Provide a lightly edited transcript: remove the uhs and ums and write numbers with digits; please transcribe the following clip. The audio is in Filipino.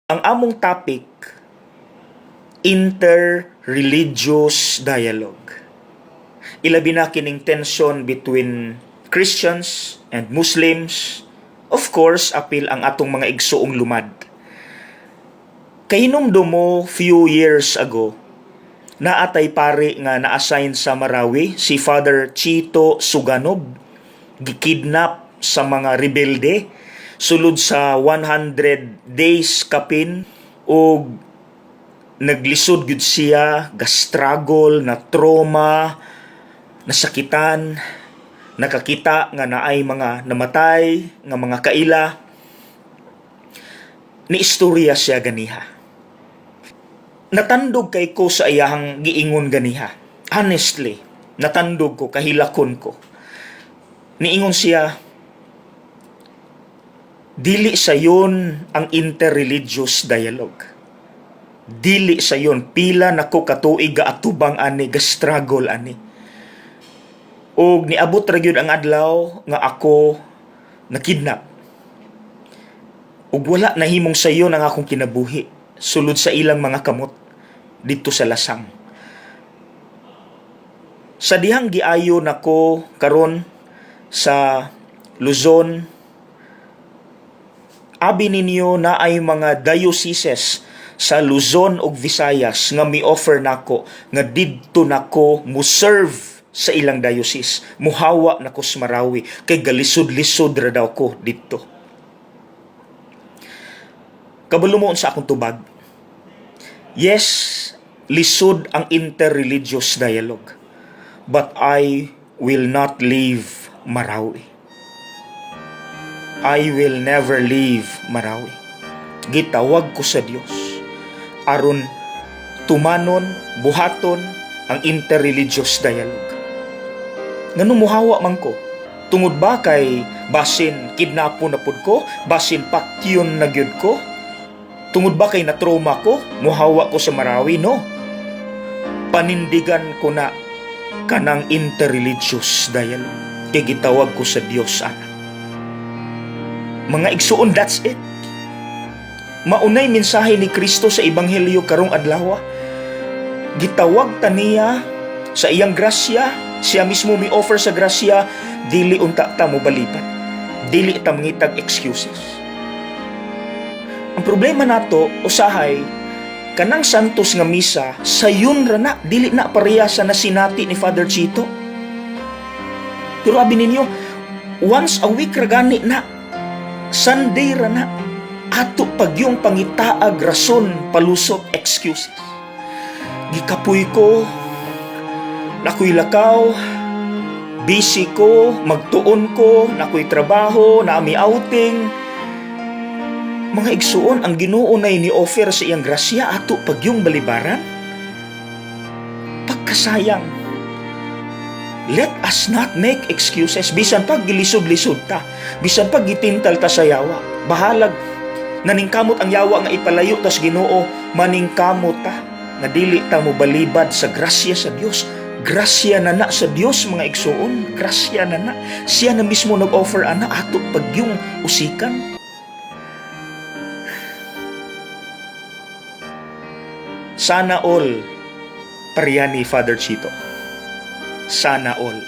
Ang among topic, inter-religious dialogue. Ilabi na kining tension between Christians and Muslims. Of course, apil ang atong mga igsoong lumad. Kahinomdom mo few years ago, naatay pare nga na-assign sa Marawi, si Father Chito Suganob, gikidnap sa mga rebelde, sulod sa 100 days kapin, o naglisod gud siya, gastruggle, na trauma, nasakitan, nakakita nga naay mga namatay, nga mga kaila, ni istorya siya ganiha. Natandog kay ko sa iyahang giingon ganiha. Honestly, natandog ko, kahilakon ko. Niingon siya, dili sayon ang interreligious dialogue. Dili sayon, pila nako katuig ga atubang ani, ga struggle ani. Og niabot ra gyud ang adlaw nga ako nakidnap. Ug wala nahimong sayon ang akong kinabuhi sulod sa ilang mga kamot dito sa lasang. Sa dihang giayo nako karon sa Luzon, abi ninyo na ay mga dioceses sa Luzon ug Visayas nga mi-offer nako nga didto nako mo serve sa ilang diocese, muhawa nako sa Marawi kay galisod-lisod ra daw ko didto. Kabulumoon sa akong tubag, yes, lisod ang interreligious dialogue, but I will not leave Marawi. I will never leave Marawi. Gitawag ko sa Dios aron tumanon, buhaton ang interreligious dialogue. Ngano muhawa man ko? Tungod ba kay basin kidnapo na pud ko, basin patyon na gyud ko? Tungod ba kay na-trauma ko, muhawa ko sa Marawi? No. Panindigan ko na kanang interreligious dialogue. Kaya gitawag ko sa Dios ana. Mga igsuon, that's it. Maunay mensahe ni Kristo sa Ebanghelyo karong adlaw. Gitawag ta niya sa iyang grasya, siya mismo mi-offer sa grasya, dili unta ta mo balipan. Dili ta mangitag excuses. Ang problema nato, usahay, kanang santos nga misa, sayon ra na, dili na pareha na sinati ni Father Chito. Pero abi ninyo, once a week ra gani na, Sunday ra na, ato pagyong pangitaag rason, palusot, excuses. Gikapoy ko, nakoy lakaw, busy ko, magtuon ko, nakoy trabaho, naami outing. Mga igsuon, ang Ginoo nay ni offer sa iyang grasya ato pagyong balibaran. Pagkasayang. Let us not make excuses. Bisan pag gilisod-lisod ta, bisan pag gitintal ta sa yawa, bahalag naningkamot ang yawa nga ipalayo tas Ginoo, maningkamot ta nga dili ta mo balibad sa grasya sa Dios. Grasya na na sa Dios, mga igsuon, grasya na na. Siya na mismo nag-offer ana ato pagyong usikan. Sana all pareha ni Father Chito. Sana all.